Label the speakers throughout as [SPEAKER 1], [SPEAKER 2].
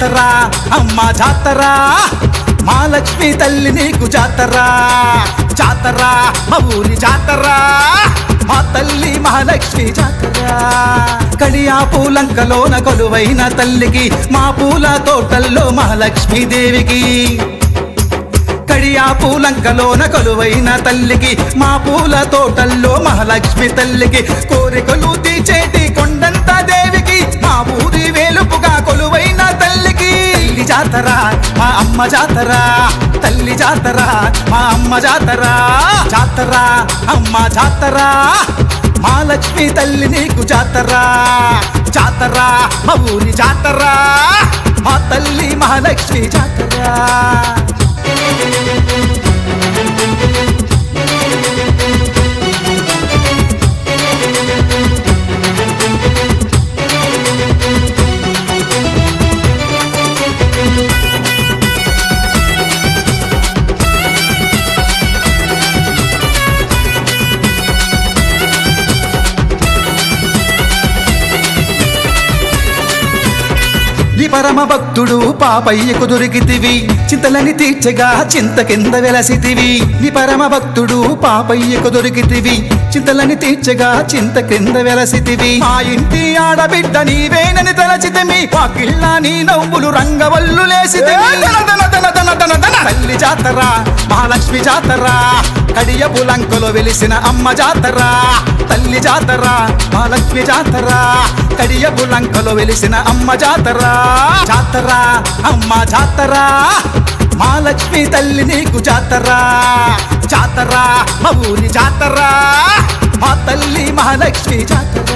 [SPEAKER 1] జాతర అమ్మ జాతర మా లక్ష్మీ తల్లి నీకు జాతర జాతర మా ఊరి జాతర మా తల్లి మహాలక్ష్మి జాతర కడియా పూలంకలోన కొలువైన తల్లికి మా పూల తోటల్లో మహాలక్ష్మీ దేవికి కడియా పూలంకలోన కొలువైన తల్లికి మా పూల తోటల్లో మహాలక్ష్మి తల్లికి కోరికలు తీర్చేటి కొండంత దేవికి మా ఊరి వేలుపుగా కొలువైన తల్లికి తల్లి జాతర మా అమ్మ జాతర తల్లి జాతర మా అమ్మ జాతర జాతర అమ్మ జాతర మా లక్ష్మి తల్లి నీకు జాతర జాతర మా ఊరి జాతర మా తల్లి మహాలక్ష్మి జాతర నీ పరమ భక్తుడు పాపయ్యకు దొరికితివి చింతలని తీర్చగా చింత కింద వెలసితివి నీ పరమ భక్తుడు పాపయ్యకు దొరికితివి చింతలని తీర్చగా చింత కింద వెలసితివి మా ఇంటి ఆడబిడ్డ నీవేనని తలచితిమి వాకిళ్ళ నీ నవ్వులు రంగవల్లు లేసితివి తల్లి జాతర మహాలక్ష్మి జాతర కడియ పులంకలో వెలిసిన అమ్మ జాతర తల్లి జాతర మహాలక్ష్మి జాతర కడియ పులంకలో వెలిసిన అమ్మ జాతర జాతర అమ్మ జాతర మా లక్ష్మి తల్లి నీకు జాతర జాతర మా ఊరి జాతర మా తల్లి మహాలక్ష్మి జాతర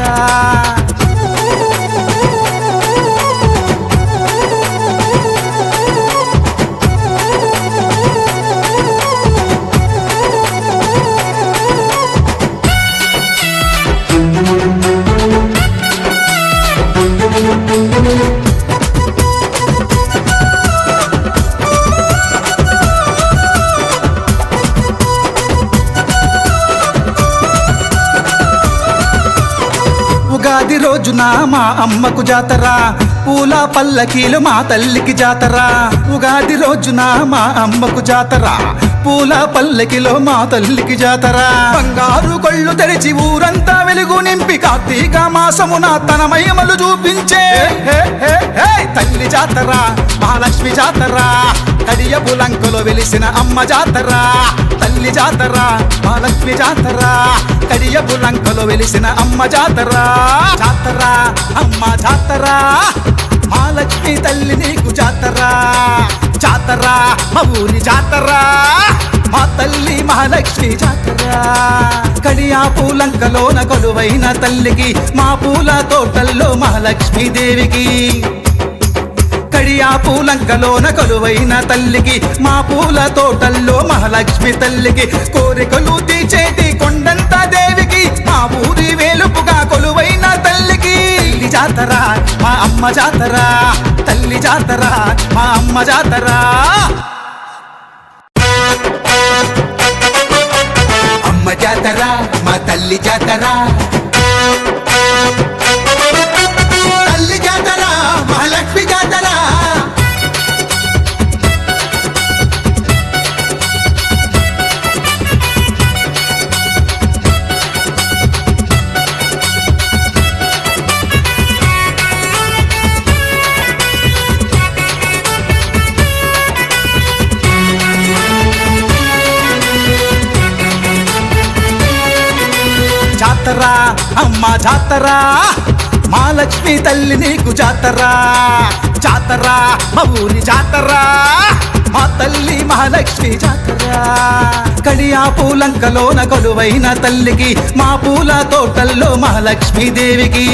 [SPEAKER 1] ఉగాది రోజున మా అమ్మకు జాతర పూల పల్లకీలు మా తల్లికి జాతర ఉగాది రోజున మా అమ్మకు జాతర పూల పల్లకిలో మా తల్లికి జాతర బంగారు కళ్ళు తెరిచి ఊరంతా వెలుగు నింపి కార్తీక మాసమున తన మహిమలు చూపించే తల్లి జాతర మహాలక్ష్మి జాతర కడియ పులంకలో వెలిసిన అమ్మ జాతర తల్లి జాతర మహాలక్ష్మి జాతర కడియ పులంకలో వెలిసిన అమ్మ జాతర జాతర అమ్మ జాతర మహాలక్ష్మి తల్లి నీకు జాతర జాతర మా ఊరి జాతర మా తల్లి మహాలక్ష్మి జాతర కడియా పూలంకలోన కొలువైన తల్లికి మా పూల తోటల్లో మహాలక్ష్మీ దేవికి కడియా పూలంకలోన కొలువైన తల్లికి మా పూల తోటల్లో మహాలక్ష్మి తల్లికి కోరికలు తీర్చేటి కొండంత దేవికి మా ఊరి వేలుపుగా కొలువైన తల్లికి తల్లి జాతర మా అమ్మ జాతర తల్లి జాతర మా అమ్మ జాతర
[SPEAKER 2] అమ్మ జాతర మా తల్లి జాతర తల్లి జాతర మహాలక్ష్మి జాతర
[SPEAKER 1] జాతర అమ్మ జాతర మా లక్ష్మీ తల్లి నీకు జాతర జాతర మా ఊరి జాతర మా తల్లి మహాలక్ష్మి జాతర కడియా పూలంకలోన కొలువైన తల్లికి మా పూల తోటల్లో మహాలక్ష్మీ దేవికి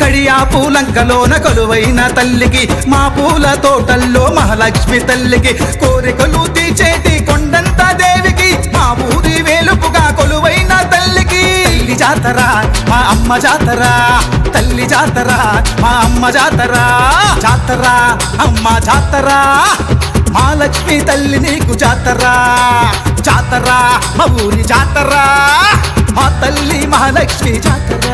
[SPEAKER 1] కడియా పూలంకలోన కొలువైన తల్లికి మా పూల తోటల్లో మహాలక్ష్మి తల్లికి కోరికలు తీర్చేటి కొండంత దేవికి మా ఊరి వేలుపుగా కొలువైన తల్లికి తల్లి జాతర మా అమ్మ జాతర తల్లి జాతర మా అమ్మ జాతర జాతర అమ్మ జాతర మా లక్ష్మి తల్లి నీకు జాతర జాతర మా ఊరి జాతర మా తల్లి మహాలక్ష్మి జాతర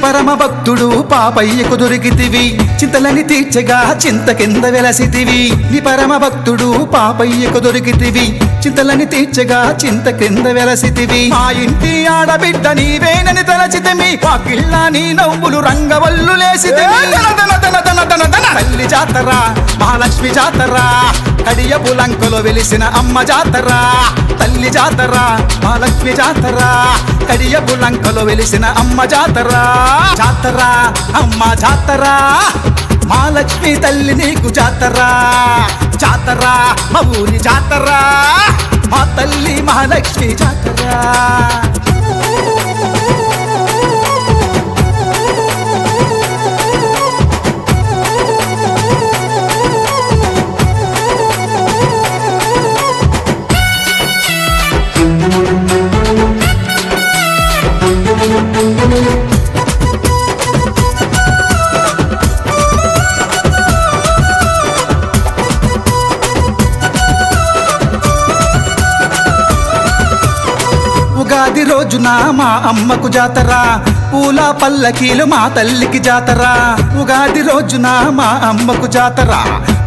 [SPEAKER 1] పరమ భక్తుడు పాపయ్యకు దొరికితివి చింతలని తీర్చగా చింత కింద వెలసితివి నీ పరమ భక్తుడు పాపయ్యకు దొరికితివి చింతలని తీర్చగా చింత కింద వెలసితివి మా ఇంటి ఆడబిడ్డ నీవేనని తలచితిమి వాకిళ్ళ నీ నవ్వులు రంగవల్లు లేసితివి తల్లి జాతర మహాలక్ష్మి జాతర కడియపు లంకలో వెలిసిన అమ్మ జాతర తల్లి జాతర మహాలక్ష్మి జాతర కడియపు లంకలో వెలిసిన అమ్మ జాతర జాతర అమ్మ జాతర మహాలక్ష్మి తల్లి నీకు జాతర జాతర మా ఊరి జాతర మా తల్లి మహాలక్ష్మి జాతర ఉగాది రోజున మా అమ్మకు జాతర పూల పల్లకీలు మా తల్లికి జాతర ఉగాది రోజున మా అమ్మకు జాతర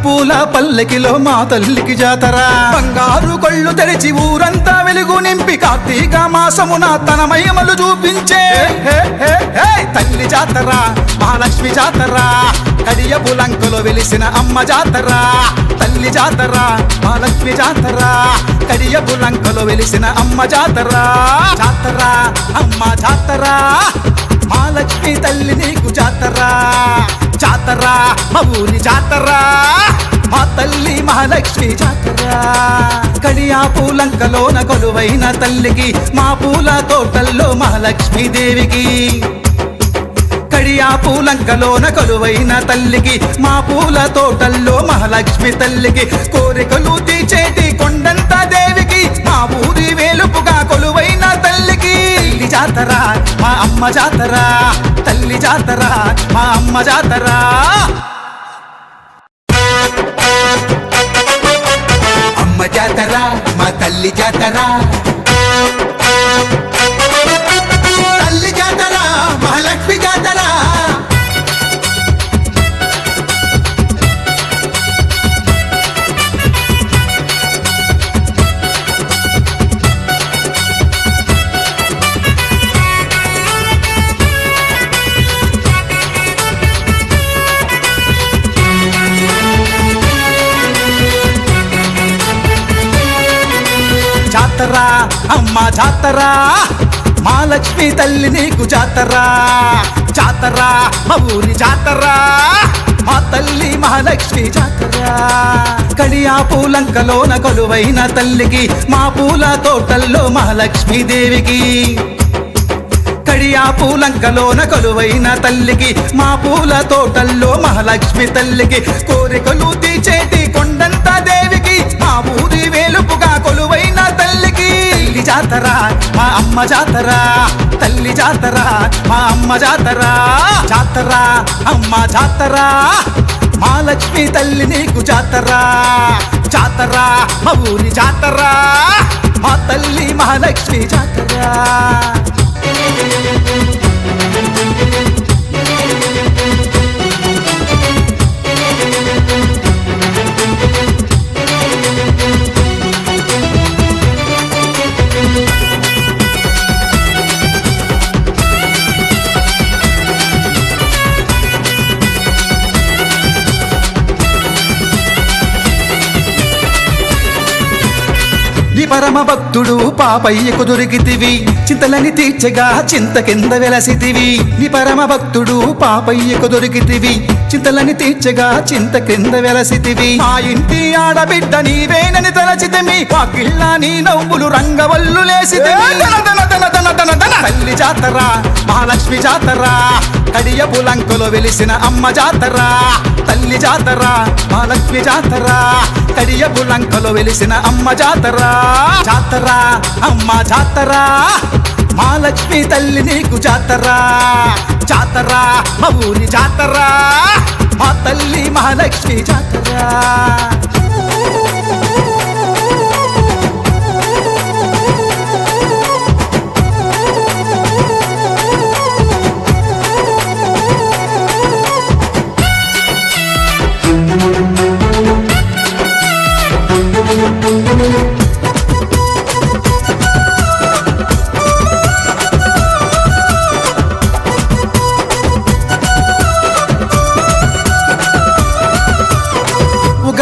[SPEAKER 1] పూల పల్లకిలో మా తల్లికి జాతర బంగారు కళ్ళు తెరిచి ఊరంతా వెలుగు నింపి కార్తీక మాసమున తన మహిమలు చూపించే తల్లి జాతర మహాలక్ష్మి జాతర కడియపు లంకలో వెలిసిన అమ్మ జాతర తల్లి జాతర మహాలక్ష్మి జాతర కడియపు లంకలో వెలిసిన అమ్మ జాతర జాతర అమ్మ జాతర మహాలక్ష్మి తల్లి నీకు జాతర జాతర మా ఊరి జాతర మా తల్లి మహాలక్ష్మి జాతర కడియా పూలంకలోన కొలువైన తల్లికి మా పూల తోటల్లో మహాలక్ష్మీ దేవికి కడియా పూలంకలోన కొలువైన తల్లికి మా పూల తోటల్లో మహాలక్ష్మి తల్లికి కోరికలు తీర్చేటి కొండంత దేవికి మా ఊరి వేలుపుగా కొలువైన తల్లికి తల్లి జాతర మా అమ్మ జాతర తల్లి జాతర మా అమ్మ జాతర
[SPEAKER 2] అమ్మ జాతర మా తల్లి జాతర తల్లి జాతర మహాలక్ష్మి జాతర
[SPEAKER 1] జాతర అమ్మ జాతర మహాలక్ష్మి తల్లి నీకు జాతర జాతర మా ఊరి జాతర మా తల్లి మహాలక్ష్మి జాతర కడియా పూలంకలోన కొలువైన తల్లికి మా పూల తోటల్లో మహాలక్ష్మీ దేవికి కడియా పూలంకలోన కొలువైన తల్లికి మా పూల తోటల్లో మహాలక్ష్మి తల్లికి కోరికలు తీర్చేటి కొండంత దేవికి మా ఊరి వేలుపుగా కొలువైన తల్లికి తల్లి జాతర మా అమ్మ జాతర తల్లి జాతర మా అమ్మ జాతర జాతర అమ్మ జాతర మహాలక్ష్మి తల్లి నీకు జాతర జాతర మా ఊరి జాతర మా తల్లి మహాలక్ష్మి జాతర నీ పరమ భక్తుడు పాపయ్యకు దొరికితివి చింతలని తీర్చగా చింత కింద వెలసితివి నీ పరమ భక్తుడు పాపయ్యకు దొరికితివి చింతలని తీర్చగా చింత కింద వెలసితివి మా ఇంటి ఆడబిడ్డ నీవేనని తలచితిమి వాకిళ్ళ నీ నవ్వులు రంగవల్లు లేసితివి తల్లి జాతర మహాలక్ష్మి జాతర కడియపు లంకలో వెలిసిన అమ్మ జాతర తల్లి జాతర మహాలక్ష్మి జాతర కడియపు లంకలో వెలిసిన అమ్మ జాతర జాతర అమ్మ జాతర మహాలక్ష్మి తల్లి నీకు జాతర జాతర మా ఊరి జాతర మా తల్లి మహాలక్ష్మి జాతర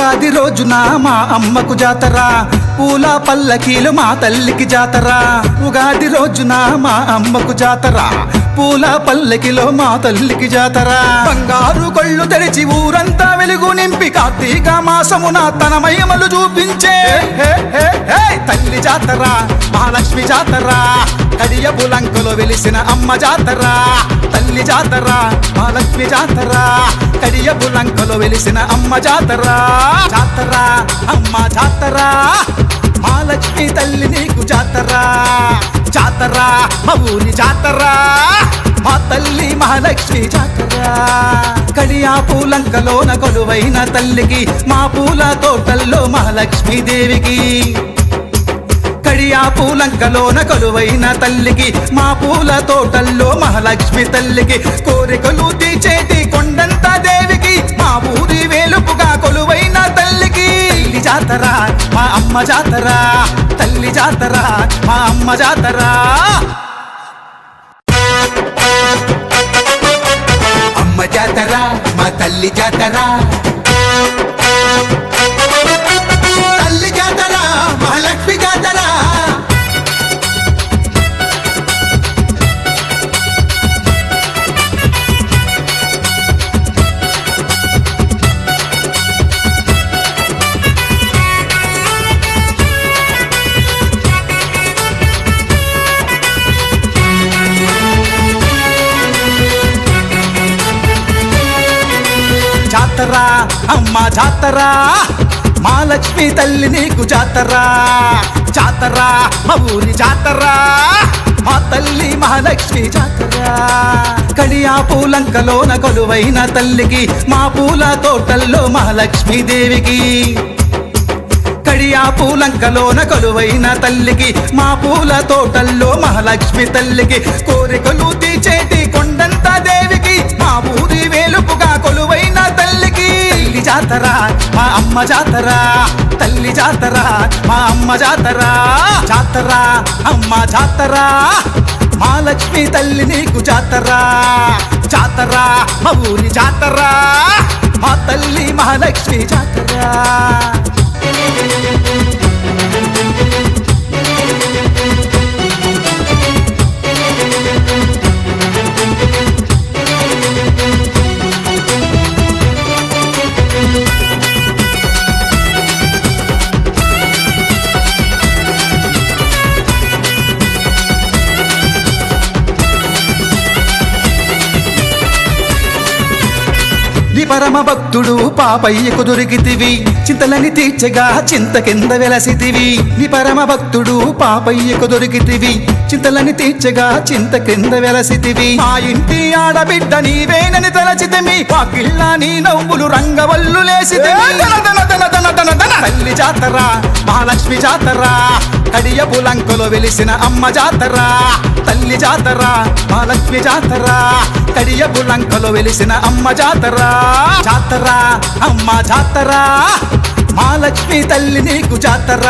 [SPEAKER 1] ఉగాది రోజున మా అమ్మకు జాతర పూల పల్లకీలు మా తల్లికి జాతర ఉగాది రోజున మా అమ్మకు జాతర పూల పల్లకిలో మా తల్లికి జాతర బంగారు కళ్ళు తెరిచి ఊరంతా వెలుగు నింపి కార్తీక మాసమున తన మహిమలు చూపించే హే హే హే తల్లి జాతర మహాలక్ష్మి జాతర కడియపు లంకలో వెలిసిన అమ్మ జాతర తల్లి జాతర మహాలక్ష్మి జాతర కడియపు లంకలో వెలిసిన అమ్మ జాతర జాతర అమ్మ జాతర మహాలక్ష్మి తల్లి నీకు జాతర జాతర మా ఊరి జాతర మా తల్లి మహాలక్ష్మి జాతర కడియా పూలంకలోన కొలువైన తల్లికి మా పూల తోటల్లో మహాలక్ష్మి దేవికి కడియా పూలంకలోన కొలువైన తల్లికి మా పూల తోటల్లో మహాలక్ష్మి తల్లికి కోరికలు తీర్చేటి కొండంత దేవికి మా ఊరి వేలుపుగా కొలువైన తల్లికి తల్లి జాతర మా అమ్మ జాతర తల్లి జాతర మా అమ్మ జాతర
[SPEAKER 2] అమ్మ జాతర మా తల్లి జాతర తల్లి జాతర మహాలక్ష్మి జాతర
[SPEAKER 1] జాతర అమ్మ జాతర మా లక్ష్మి తల్లి నీకు జాతర జాతర మా ఊరి జాతర మా తల్లి మహాలక్ష్మి జాతర కడియా పూలంకలోన కొలువైన తల్లికి మా పూల తోటల్లో మహాలక్ష్మి దేవికి కడియా పూలంకలోన కొలువైన తల్లికి మా పూల తోటల్లో మహాలక్ష్మి తల్లికి కోరికలు తీర్చేటి కొండంత దేవికి మా ఊరి వేలుపుగా కొలువైన తల్లికి తల్లి జాతర మా అమ్మ జాతర తల్లి జాతర మా అమ్మ జాతర జాతర అమ్మ జాతర మా లక్ష్మి తల్లి నీకు జాతర జాతర మా ఊరి జాతర మా తల్లి మహాలక్ష్మి జాతర నీ పరమ భక్తుడు పాపయ్యకు దొరికితివి చింతలని తీర్చగా చింత కింద వెలసితివి నీ పరమ భక్తుడు పాపయ్యకు దొరికితివి చింతలని తీర్చగా చింత కింద వెలసితివి మా ఇంటి ఆడబిడ్డ నీవేనని తలచితిమి వాకిళ్ళ నీ నవ్వులు రంగవల్లు లేసితివి తల్లి జాతర మహాలక్ష్మి జాతర కడియపు లంకలో వెలిసిన అమ్మ జాతర తల్లి జాతర మహాలక్ష్మి జాతర కడియపు లంకలో వెలిసిన అమ్మ జాతర జాతర అమ్మ జాతర మహాలక్ష్మి తల్లి నీకు జాతర